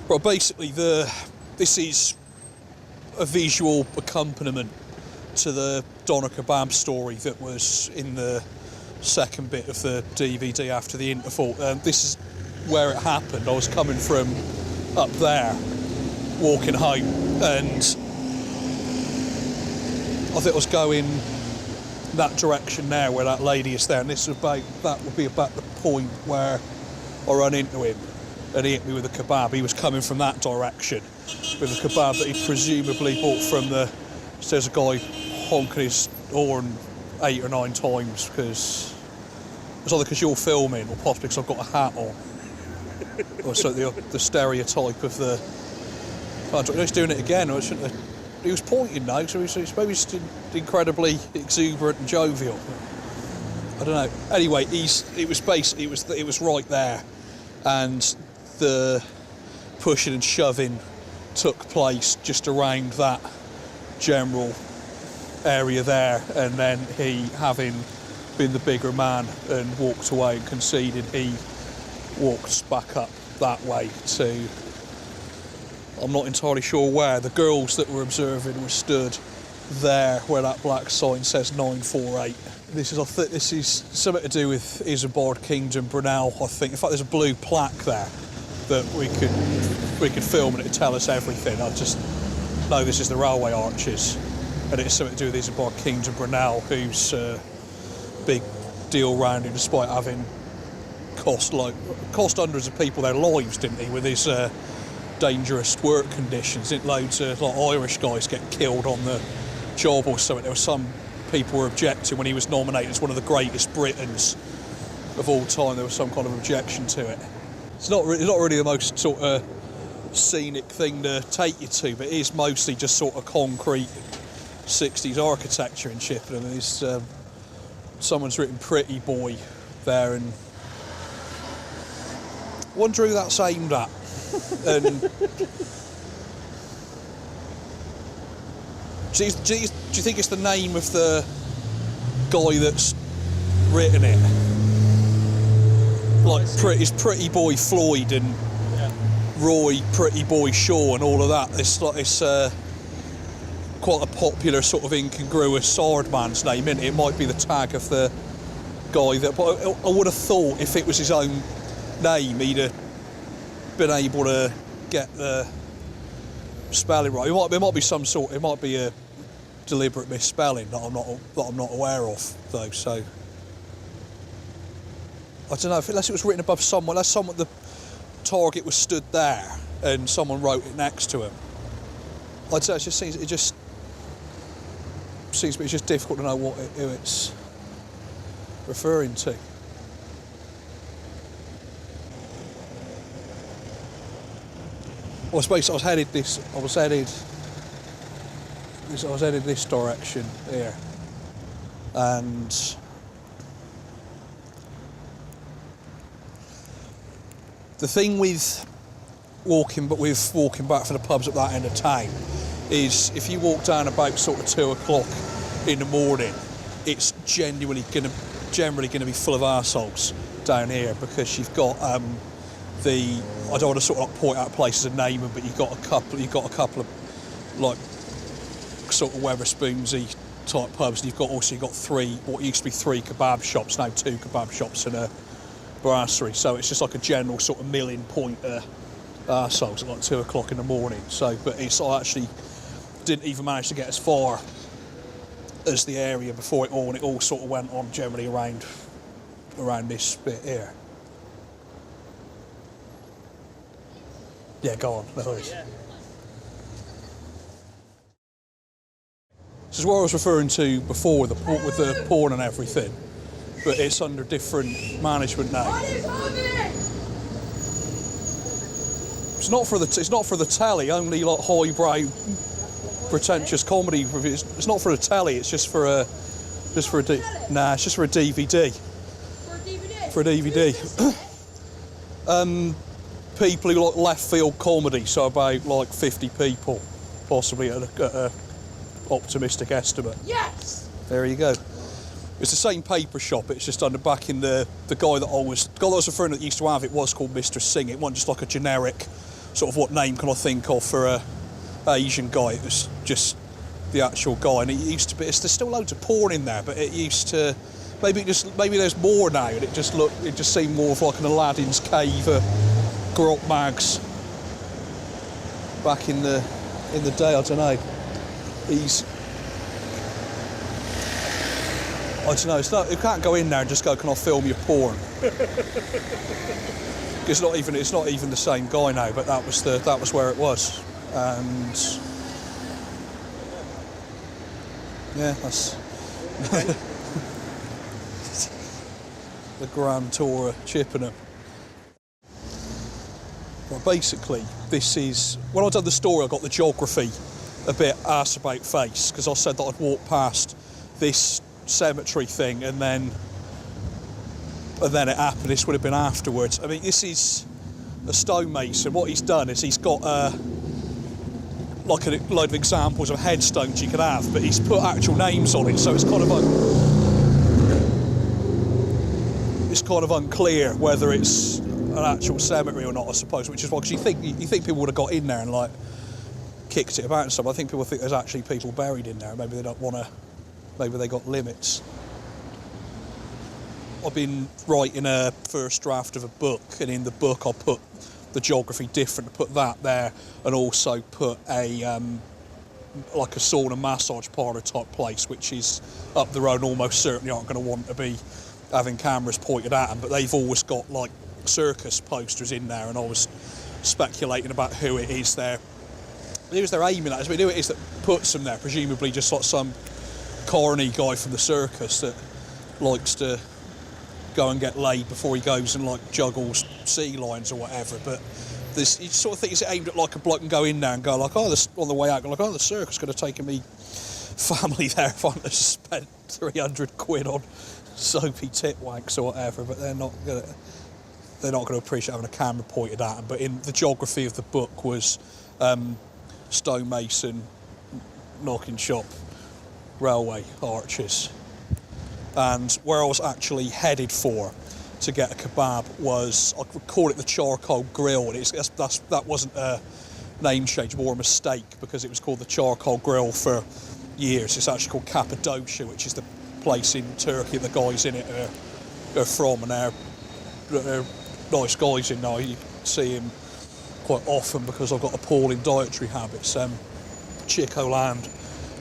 Well, basically, this is a visual accompaniment to the doner kebab story that was in the second bit of the DVD after the interval. This is where it happened. I was coming from up there, walking home, and I think I was going that direction there where that lady is there, and that would be about the point where I run into him and he hit me with a kebab. He was coming from that direction with a kebab that he presumably bought from so there's a guy honking his horn 8 or 9 times because it's either because you're filming or possibly because I've got a hat on. Or so the stereotype of the... He's doing it again. I shouldn't have, he was pointing now, so he's maybe just incredibly exuberant and jovial. I don't know. Anyway, it was right there, and the pushing and shoving took place just around that general area there, and then he, having been the bigger man and walked away and conceded, he walked back up that way to, I'm not entirely sure where. The girls that were observing were stood there where that black sign says 948. This is something to do with Isambard Kingdom Brunel, I think. In fact, there's a blue plaque there that we could film and it'd tell us everything. I just know this is the railway arches, and it's something to do with Isambard Kingdom Brunel, who's a big deal round him, despite having cost hundreds of people their lives, didn't he, with his dangerous work conditions. Didn't loads of Irish guys get killed on the job or something? There were some people were objecting when he was nominated as one of the greatest Britons of all time. There was some kind of objection to it. It's not really the most sort of scenic thing to take you to, but it is mostly just sort of concrete 60s architecture in Chippenham. And there's someone's written "Pretty Boy" there, and I wonder who that's aimed at. And do you think it's the name of the guy that's written it? Like it's Pretty Boy Floyd and Roy Pretty Boy Shaw and all of that. It's quite a popular sort of incongruous sword man's name, isn't it? It might be the tag of the guy that. But I would have thought if it was his own name, he'd have been able to get the spelling right. It might be some sort. It might be a deliberate misspelling that I'm not aware of, though. So I don't know. Unless it was written above someone, unless the target was stood there and someone wrote it next to him. I'd say it just seems it's just difficult to know who it's referring to. Well, I suppose I was headed this direction here, and the thing with walking back from the pubs at that end of town is if you walk down about sort of 2 o'clock in the morning, it's generally going to be full of arseholes down here, because you've got I don't want to sort of point out places and name them, but you've got a couple of like sort of Wetherspoonsy type pubs, and you've got 3 what used to be 3 kebab shops, now 2 kebab shops and a brasserie. So it's just like a general sort of milling point arseholes at like 2 o'clock in the morning. So, but I actually didn't even manage to get as far as the area before it all, and it all sort of went on generally around this bit here. Yeah, go on. No worries. This is what I was referring to before with the porn and everything, but it's under different management now. It's not for the telly. Only like highbrow, pretentious comedy reviews. It's not for the telly. It's just for a DVD. It's just for a DVD. For a DVD. People who like left field comedy, so about like 50 people, possibly at a optimistic estimate. Yes. There you go. It's the same paper shop. It's just under back in the guy that I was referring to that used to have it was called Mr. Sing. It wasn't just like a generic sort of what name can I think of for a Asian guy. It was just the actual guy, and it used to be. There's still loads of porn in there, but it used to. Maybe there's more now, and it just seemed more of like an Aladdin's cave, grot mags. Back in the day, I don't know. I don't know. You can't go in there and just go, "Can I film your porn?" It's not even the same guy now, but that was where it was, and yeah, that's the Grand Tour of Chippenham. Well, basically, this is when I done the story. I got the geography a bit arse about face because I said that I'd walk past this cemetery thing, and then it happened. This would have been afterwards. I mean, this is a stonemason. What he's done is he's got like a load of examples of headstones you could have, but he's put actual names on it, so it's kind of unclear whether it's an actual cemetery or not, I suppose. Which is why, because you think people would have got in there and like kicked it about and stuff. I think people think there's actually people buried in there. Maybe they don't want to. Maybe they got limits. I've been writing a first draft of a book, and in the book I'll put the geography different, put that there, and also put a like a sauna massage parlour type place, which is up the road, almost certainly aren't going to want to be having cameras pointed at them, but they've always got like circus posters in there, and I was speculating about who it is there. Who they're aiming at, who it is that puts them there, presumably just like some corny guy from the circus that likes to go and get laid before he goes and like juggles sea lions or whatever. But this, you sort of think it's aimed at like a bloke and go in there and go like, oh, this, on the way out, go like, oh, the circus could have taken me family there if I hadn't spent 300 quid on soapy tit wanks or whatever. But they're not gonna appreciate having a camera pointed at them. But in the geography of the book was stonemason, knocking shop, railway arches. And where I was actually headed for to get a kebab was, I would call it the Charcoal Grill, and that wasn't a name change or a mistake, because it was called the Charcoal Grill for years. It's actually called Cappadocia, which is the place in Turkey the guys in it are from, and they're nice guys in there. You see him quite often because I've got appalling dietary habits. Chico Land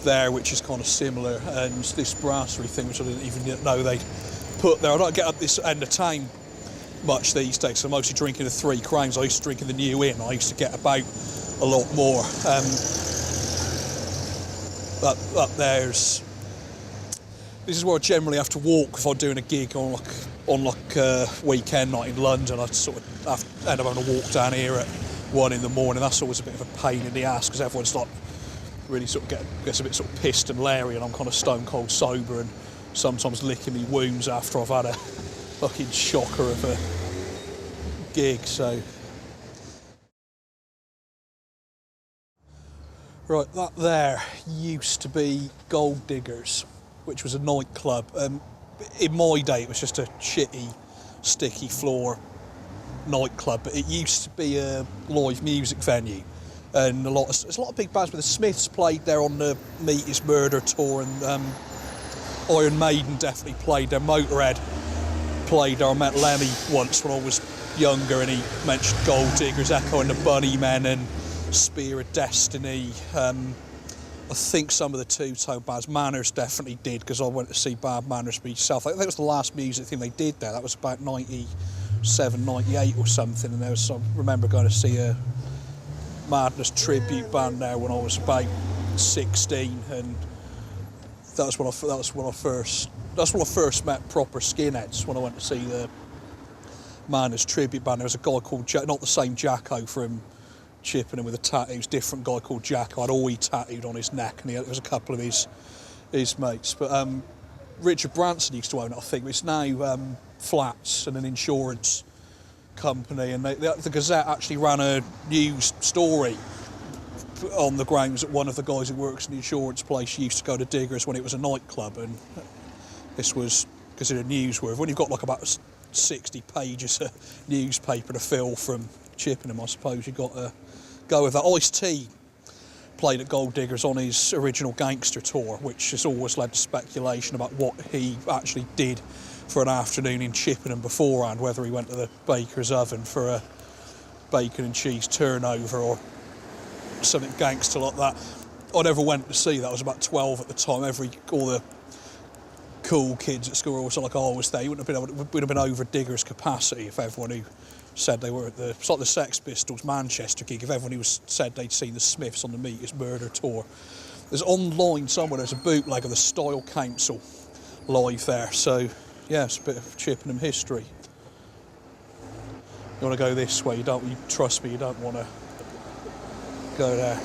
there, which is kind of similar, and this brasserie thing, which I didn't even know they'd put there. I don't get up this end of town much these days, so I'm mostly drinking the 3 Crowns. I used to drink in the New Inn. I used to get about a lot more. Up there's, this is where I generally have to walk if I'm doing a gig on a weekend night in London. I sort of end up having to walk down here at 1 in the morning. That's always a bit of a pain in the ass because everyone's like really sort of gets a bit sort of pissed and leery, and I'm kind of stone cold sober and sometimes licking me wounds after I've had a fucking shocker of a gig. So right, that there used to be Gold Diggers, which was a nightclub. In my day it was just a shitty sticky floor nightclub, but it used to be a live music venue. And there's a lot of big bands, but the Smiths played there on the Meat Is Murder tour, and Iron Maiden definitely played there. Motorhead played there. I met Lemmy once when I was younger, and he mentioned Gold Diggers, Echo and the Bunnymen, and Spear of Destiny. I think some of the two-tone bands, Manners definitely did, because I went to see Bad Manners myself. I think that was the last music thing they did there. That was about 97, 98 or something, and I remember going to see a Madness tribute band there when I was about 16, and that's when I first met proper skinheads, when I went to see the Madness tribute band. There was a guy called not the same Jacko from Chippenham with a tattoo, it was a different guy called Jacko. I'd all tattooed on his neck, and there was a couple of his mates. But Richard Branson used to own it, I think. It's now flats and an insurance company, and the Gazette actually ran a news story on the grounds that one of the guys who works in the insurance place used to go to Diggers when it was a nightclub, and this was considered newsworthy. When you've got like about 60 pages of newspaper to fill from Chippenham, I suppose you got to go with that. Ice-T played at Gold Diggers on his original Gangster tour, which has always led to speculation about what he actually did for an afternoon in Chippenham beforehand, whether he went to the baker's oven for a bacon and cheese turnover or something gangster like that. I never went to see that. I was about 12 at the time. All the cool kids at school were always like, oh, I was there. You wouldn't have been able to, would have been over Diggers' capacity if everyone who said they were at the, it's like the Sex Pistols Manchester gig, if everyone who said they'd seen the Smiths on the Meat Murder tour. There's online somewhere, there's a bootleg of the Style Council live there. So yeah, it's a bit of Chippenham history. You want to go this way, trust me, you don't want to go there.